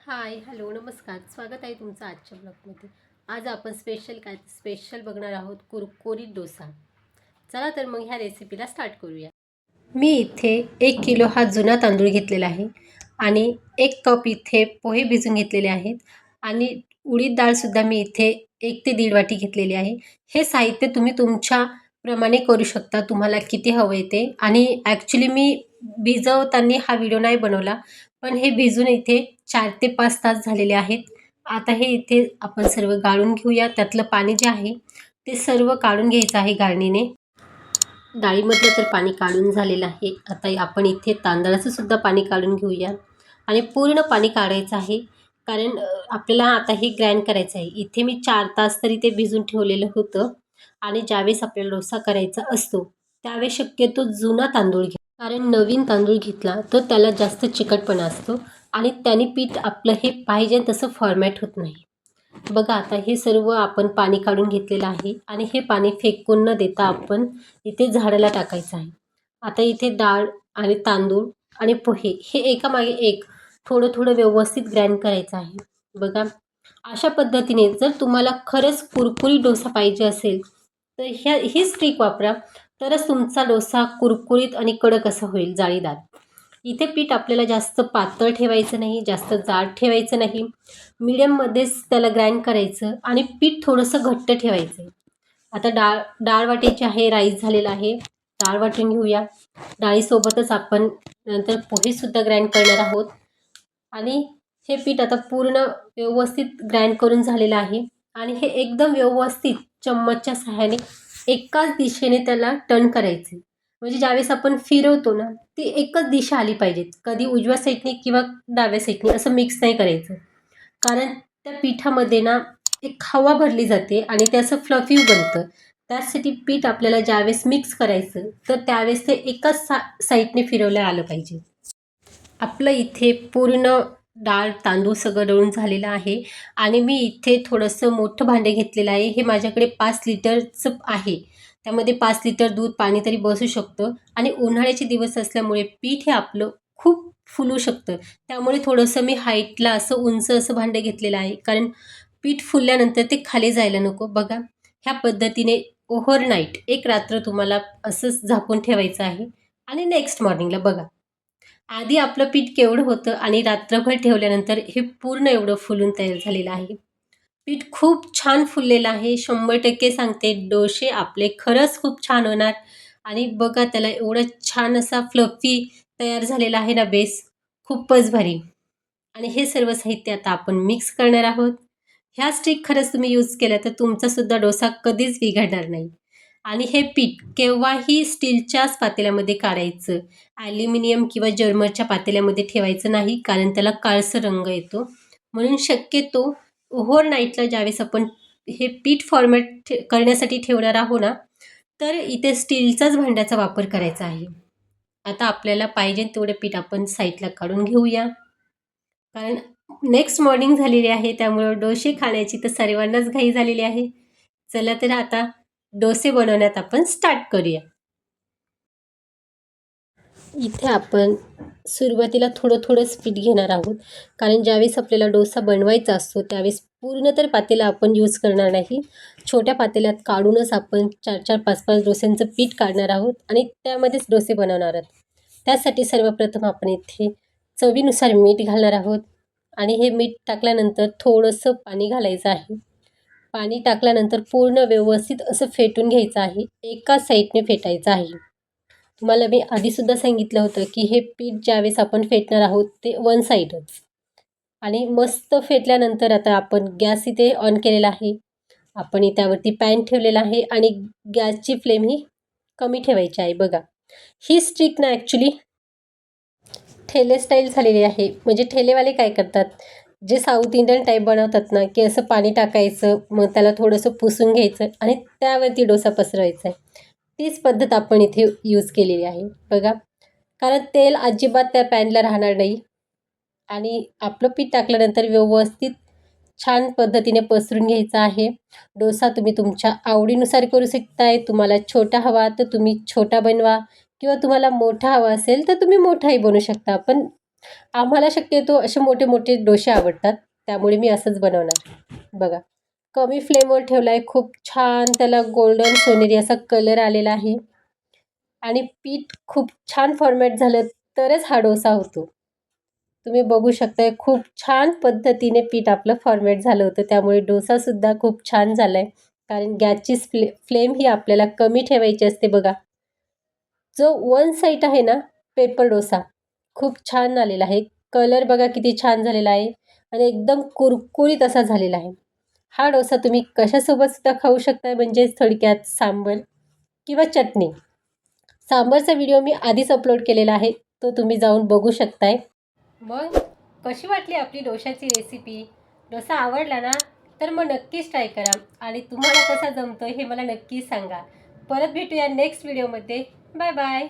हाय, hello, नमस्कार. स्वागत आहे तुमचं आजच्या ब्लॉगमध्ये. आज आपण स्पेशल बघणार आहोत कुरकुरीत डोसा. चला तर मग ह्या रेसिपीला स्टार्ट करूया. मी इथे 1 किलो हा जुना तांदूळ घेतलेला आहे आणि 1 कप इथे पोहे भिजून घेतलेले आहेत आणि उडीद डाळसुद्धा मी इथे 1 ते 1.5 वाटी घेतलेली आहे. हे साहित्य तुम्ही तुमच्या प्रमाणे करू शकता, तुम्हाला किती हवं आहे ते. आणि ॲक्च्युली मी भिजवताना हा व्हिडिओ नाही बनवला, पण हे भिजून इथे 4 ते 5 तास झालेले आहेत. आता हे इथे आपण सर्व गाळून घेऊया. त्यातलं पाणी जे आहे ते सर्व काढून घ्यायचं आहे गाळणीने. डाळीमधलं तर पाणी काढून झालेलं आहे. आता आपण इथे तांदळाचं सुद्धा पाणी काढून घेऊया आणि पूर्ण पाणी काढायचं आहे, कारण आपल्याला आता हे ग्राइंड करायचं आहे. इथे मी 4 तास तरी ते भिजून ठेवलेलं होतं आणि ज्यावेळेस आपल्याला डोसा करायचा असतो त्यावेळेस शक्यतो जुना तांदूळ घ्या, कारण नवीन तांदूळ घेतला तर त्याला जास्त चिकटपणा असतो आणि त्याने पीठ आपलं हे पाहिजे तसं फॉर्मॅट होत नाही. बघा, आता हे सर्व आपण पाणी काढून घेतलेलं आहे आणि हे पाणी फेकून न देता आपण इथे झाडाला टाकायचं आहे. आता इथे डाळ आणि तांदूळ आणि पोहे हे एकामागे एक थोडं थोडं व्यवस्थित ग्राइंड करायचं आहे. बघा, अशा पद्धतीने जर तुम्हाला खरंच कुरकुरीत डोसा पाहिजे असेल तर हीच ट्रिक वापरा, तरच तुमचा डोसा कुरकुरीत आणि कडक असा होईल, जाळीदार. इथे पीठ आपल्याला जास्त पातळ ठेवायचं नाही, जास्त जाड ठेवायचं नाही. मीडियममध्येच त्याला ग्राइंड करायचं आणि पीठ थोडंसं घट्ट ठेवायचं आहे. आता डाळ डाळ वाटायची आहे, राईस झालेला आहे. डाळ वाटून घेऊया. डाळीसोबतच आपण नंतर पोहेसुद्धा ग्राइंड करणार आहोत आणि हे पीठ आता पूर्ण व्यवस्थित ग्राइंड करून झालेलं आहे आणि हे एकदम व्यवस्थित चम्मचच्या सहाय्याने एकाच दिशेने त्याला टर्न करायचे. म्हणजे ज्यावेळेस आपण फिरवतो ना, ती एकच दिशा आली पाहिजे. कधी उजव्या साईडने किंवा डाव्या साईडने असं मिक्स नाही करायचं, कारण त्या पिठामध्ये ना एक हवा भरली जाते आणि ते असं फ्लफी बनतं. त्यासाठी पीठ आपल्याला ज्यावेळेस मिक्स करायचं तर त्यावेळेस ते एकाच साईडने फिरवलं आलं पाहिजे. आपलं इथे पूर्ण डाळ तांदूळ सगळं दळून झालेलं आहे आणि मी इथे थोडंसं मोठं भांडे घेतलेलं आहे. हे माझ्याकडे 5 लिटरचं आहे. त्यामध्ये 5 लिटर दूध पाणी तरी बसू शकतं आणि उन्हाळ्याचे दिवस असल्यामुळे पीठ हे आपलं खूप फुलू शकतं. त्यामुळे थोडंसं मी हाईटला असं उंच असं भांडं घेतलेलं आहे, कारण पीठ फुलल्यानंतर ते खाली जायला नको. बघा, ह्या पद्धतीने ओव्हरनाईट एक रात्र तुम्हाला असंच झाकून ठेवायचं आहे आणि नेक्स्ट मॉर्निंगला बघा, आधी आपलं पीठ केवढं होतं आणि रात्रभर ठेवल्यानंतर हे पूर्ण एवढं फुलून तयार झालेलं आहे. पीठ खूप छान फुललेलं आहे. 100% सांगते, डोसे आपले खरंच खूप छान होणार. आणि बघा, त्याला एवढा छान असा फ्लफी तयार झालेला आहे ना बेस, खूपच भारी. आणि हे सर्व साहित्य आता आपण मिक्स करणार आहोत. ह्या ट्रिक खरंच तुम्ही यूज केल्या तर तुमचासुद्धा डोसा कधीच बिघडणार नाही. आणि हे पीठ केव्हाही स्टीलच्याच पातेल्यामध्ये काढायचं, ॲल्युमिनियम किंवा जर्मरच्या पातेल्यामध्ये ठेवायचं नाही, कारण त्याला काळसर रंग येतो. म्हणून शक्यतो ओव्हरनाईटला ज्यावेळेस आपण हे पीठ फॉर्मॅट करण्यासाठी ठेवणार आहोत ना, तर इथे स्टीलचाच भांड्याचा वापर करायचा आहे. आता आपल्याला पाहिजे तेवढं पीठ आपण साईडला काढून घेऊया, कारण नेक्स्ट मॉर्निंग झालेली आहे, त्यामुळं डोसे खाण्याची तर सर्वांनाच घाई झालेली आहे. चला तर आता डोसे बनवण्यात आपण स्टार्ट करूया. इथे आपण सुरुवातीला थोडं थोडंच पीठ घेणार आहोत, कारण ज्यावेळेस आपल्याला डोसा बनवायचा असतो त्यावेळेस पूर्ण तर पातेलं आपण यूज करणार नाही. छोट्या पातेल्यात काढूनच आपण 4-4, 5-5 डोस्यांचं पीठ काढणार आहोत आणि त्यामध्येच डोसे बनवणार आहोत. त्यासाठी सर्वप्रथम आपण इथे चवीनुसार मीठ घालणार आहोत आणि हे मीठ टाकल्यानंतर थोडंसं पाणी घालायचं आहे. पाणी टाकल्यानंतर पूर्ण व्यवस्थित असं फेटून घ्यायचं आहे, एका साईडने फेटायचं आहे. तुम्हाला मी आधीसुद्धा सांगितलं होतं की हे पीठ ज्यावेळेस आपण फेटणार आहोत ते वन साईडच. आणि मस्त फेटल्यानंतर आता आपण गॅस इथे ऑन केलेला आहे. आपण त्यावरती पॅन ठेवलेला आहे आणि गॅसची फ्लेम ही कमी ठेवायची आहे. बघा, ही स्टिक ना ॲक्च्युली ठेले स्टाईल झालेली आहे. म्हणजे ठेलेवाले काय करतात, जे साऊथ इंडियन टाईप बनवतात ना, की असं पाणी टाकायचं, मग त्याला थोडंसं पुसून घ्यायचं आणि त्यावरती डोसा पसरवायचा आहे. तीच पद्धत आपण इथे यूज केलेली आहे. बघा, कारण तेल अजिबात त्या पॅनला राहणार नाही आणि आपलं पीठ टाकल्यानंतर व्यवस्थित छान पद्धतीने पसरून घ्यायचा आहे. डोसा तुम्ही तुमच्या आवडीनुसार करू शकताय. तुम्हाला छोटा हवा तर तुम्ही छोटा बनवा किंवा तुम्हाला मोठा हवा असेल तर तुम्ही मोठाही बनवू शकता. पण आम्हाला शक्यतो असे मोठे मोठे डोसे आवडतात, त्यामुळे मी असंच बनवणार. बघा, कमी फ्लेमवर ठेवला आहे. खूप छान त्याला गोल्डन सोनेरी असा कलर आलेला आहे आणि पीठ खूप छान फॉर्मॅट झालं तरच हा डोसा होतो. तुम्ही बघू शकताय खूप छान पद्धतीने पीठ आपलं फॉर्मॅट झालं होतं, त्यामुळे डोसासुद्धा खूप छान झाला आहे. कारण गॅसची फ्लेम ही आपल्याला कमी ठेवायची असते बघा. जो वन साईड आहे ना, पेपर डोसा खूप छान आलेला आहे. कलर बघा किती छान झालेला आहे आणि एकदम कुरकुरीत असा झालेला आहे. हा डोसा तुम्ही कशासोबत सुद्धा खाऊ शकता, म्हणजे थोडक्यात सांबर किंवा चटणी. सांबारचा व्हिडिओ मी आधीच अपलोड केलेला आहे, तो तुम्ही जाऊन बघू शकताय. मग कशी वाटली आपली डोशाची रेसिपी? डोसा आवडला ना? तर मग नक्कीच ट्राय करा आणि तुम्हाला कसा जमतो हे मला नक्की सांगा. परत भेटूया नेक्स्ट व्हिडिओमध्ये. Bye bye.